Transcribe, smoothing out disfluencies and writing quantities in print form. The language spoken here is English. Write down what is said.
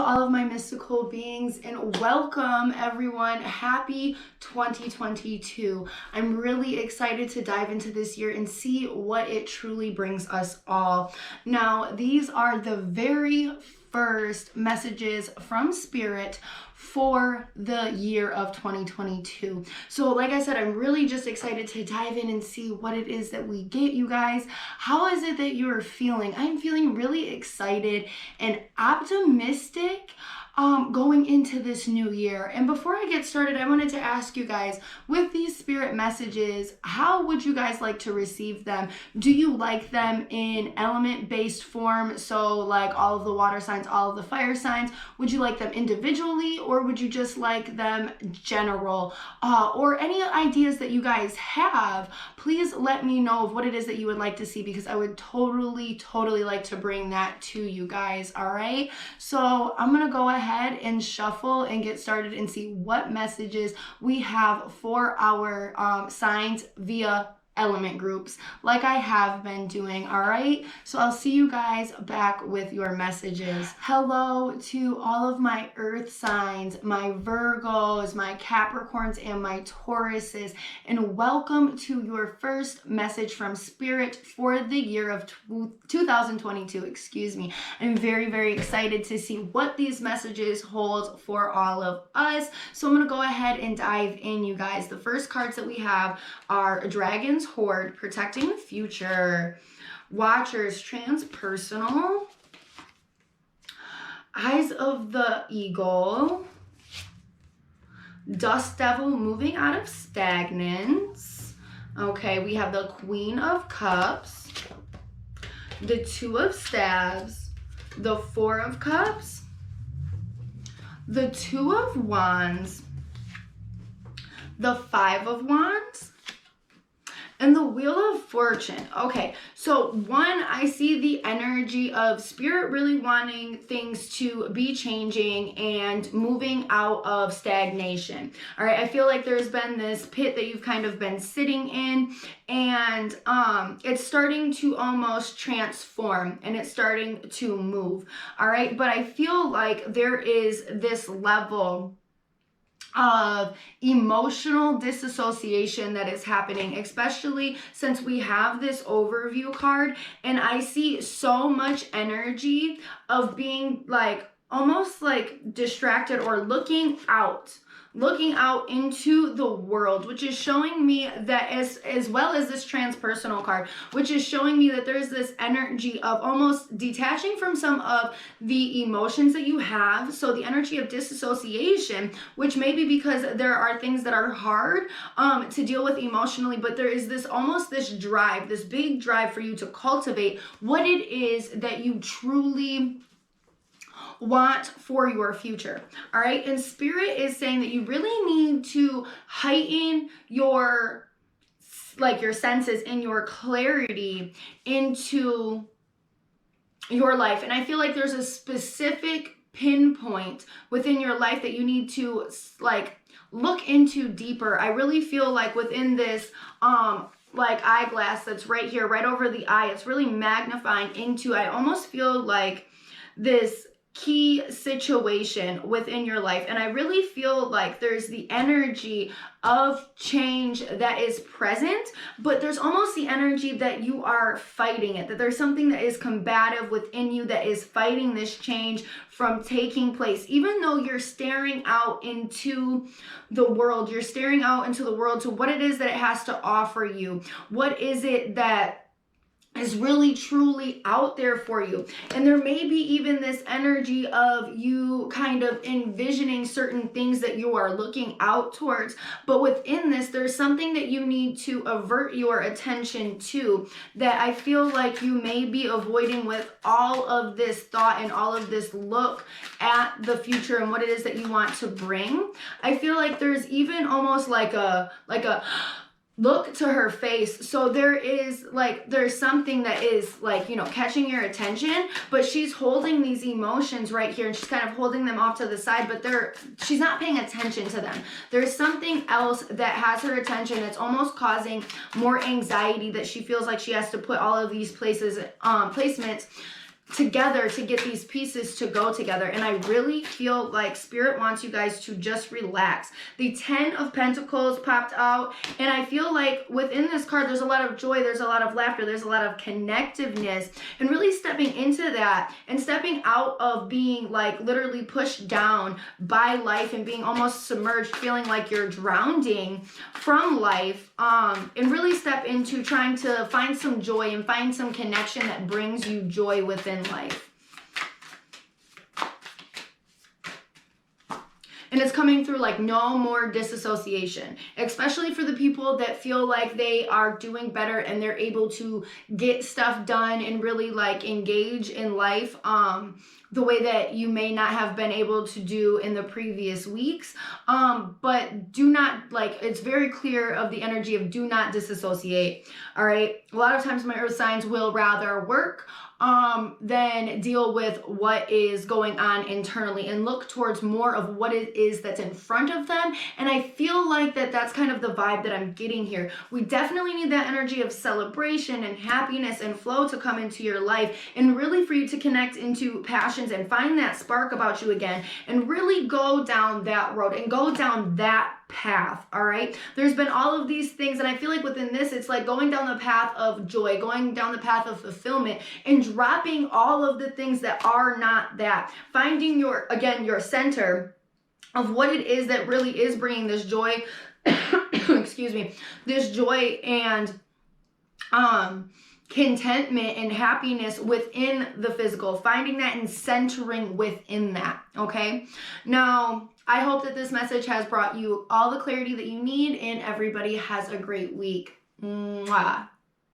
all of my mystical beings, and welcome everyone. Happy 2022. I'm really excited to dive into this year and see what it truly brings us all. Now, these are the very first messages from Spirit for the year of 2022. So like I said, I'm really just excited to dive in and see what it is that we get, you guys. How is it that you're feeling? I'm feeling really excited and optimistic going into this new year. And before I get started, I wanted to ask you guys, with these spirit messages, how would you guys like to receive them? Do you like them in element-based form? So like all of the water signs, all of the fire signs. Would you like them individually, or would you just like them general? Or any ideas that you guys have, please let me know of what it is that you would like to see, because I would totally like to bring that to you guys. All right, so I'm gonna go ahead and shuffle and get started and see what messages we have for our signs via element groups, like I have been doing. All right, so I'll see you guys back with your messages. Hello to all of my earth signs, my Virgos, my Capricorns, and my Tauruses, and welcome to your first message from Spirit for the year of 2022. Excuse me. I'm very excited to see what these messages hold for all of us. So I'm gonna go ahead and dive in, you guys. The first cards that we have are Dragon's Horde, protecting the future. Watchers, transpersonal. Eyes of the Eagle. Dust Devil, moving out of stagnance. Okay, we have the Queen of Cups, the Two of Staves, the Four of Cups, the Two of Wands, the Five of Wands, and the Wheel of Fortune. Okay, so one, I see the energy of Spirit really wanting things to be changing and moving out of stagnation. All right, I feel like there's been this pit that you've kind of been sitting in, and it's starting to almost transform and it's starting to move. All right, but I feel like there is this level of emotional disassociation that is happening, especially since we have this overview card, and I see so much energy of being like almost like distracted or looking out into the world, which is showing me that as well as this transpersonal card, which is showing me that there's this energy of almost detaching from some of the emotions that you have. So the energy of disassociation, which may be because there are things that are hard to deal with emotionally, but there is this almost this drive, this big drive for you to cultivate what it is that you truly want for your future. All right, and Spirit is saying that you really need to heighten your senses and your clarity into your life. And I feel like there's a specific pinpoint within your life that you need to look into deeper. I really feel like within this eyeglass that's right here, right over the eye, it's really magnifying into, I almost feel like this key situation within your life. And I really feel like there's the energy of change that is present, but there's almost the energy that you are fighting it, that there's something that is combative within you that is fighting this change from taking place. Even though you're staring out into the world, to what it is that it has to offer you. What is it that is really truly out there for you? And there may be even this energy of you kind of envisioning certain things that you are looking out towards, but within this there's something that you need to avert your attention to, that I feel like you may be avoiding with all of this thought and all of this look at the future and what it is that you want to bring. I feel like there's even almost like a look to her face. So there's something that is catching your attention, but she's holding these emotions right here and she's kind of holding them off to the side, but she's not paying attention to them. There's something else that has her attention that's almost causing more anxiety, that she feels like she has to put all of these placements together to get these pieces to go together. And I really feel like Spirit wants you guys to just relax. The 10 of Pentacles popped out, and I feel like within this card, there's a lot of joy, there's a lot of laughter, there's a lot of connectiveness, and really stepping into that and stepping out of being like literally pushed down by life and being almost submerged, feeling like you're drowning from life, and really step into trying to find some joy and find some connection that brings you joy within life. And it's coming through like no more disassociation, especially for the people that feel like they are doing better and they're able to get stuff done and really like engage in life the way that you may not have been able to do in the previous weeks. But do not, like, it's very clear of the energy of do not disassociate. All right. A lot of times my earth signs will rather work than deal with what is going on internally and look towards more of what it is that's in front of them. And I feel like that's kind of the vibe that I'm getting here. We definitely need that energy of celebration and happiness and flow to come into your life, and really for you to connect into passions and find that spark about you again and really go down that road and go down that path. All right. There's been all of these things, and I feel like within this, it's like going down the path of joy, going down the path of fulfillment, and dropping all of the things that are not that. Finding your center of what it is that really is bringing this joy, excuse me, this joy and contentment and happiness within the physical, finding that and centering within that. Okay. Now, I hope that this message has brought you all the clarity that you need, and everybody has a great week. Mwah.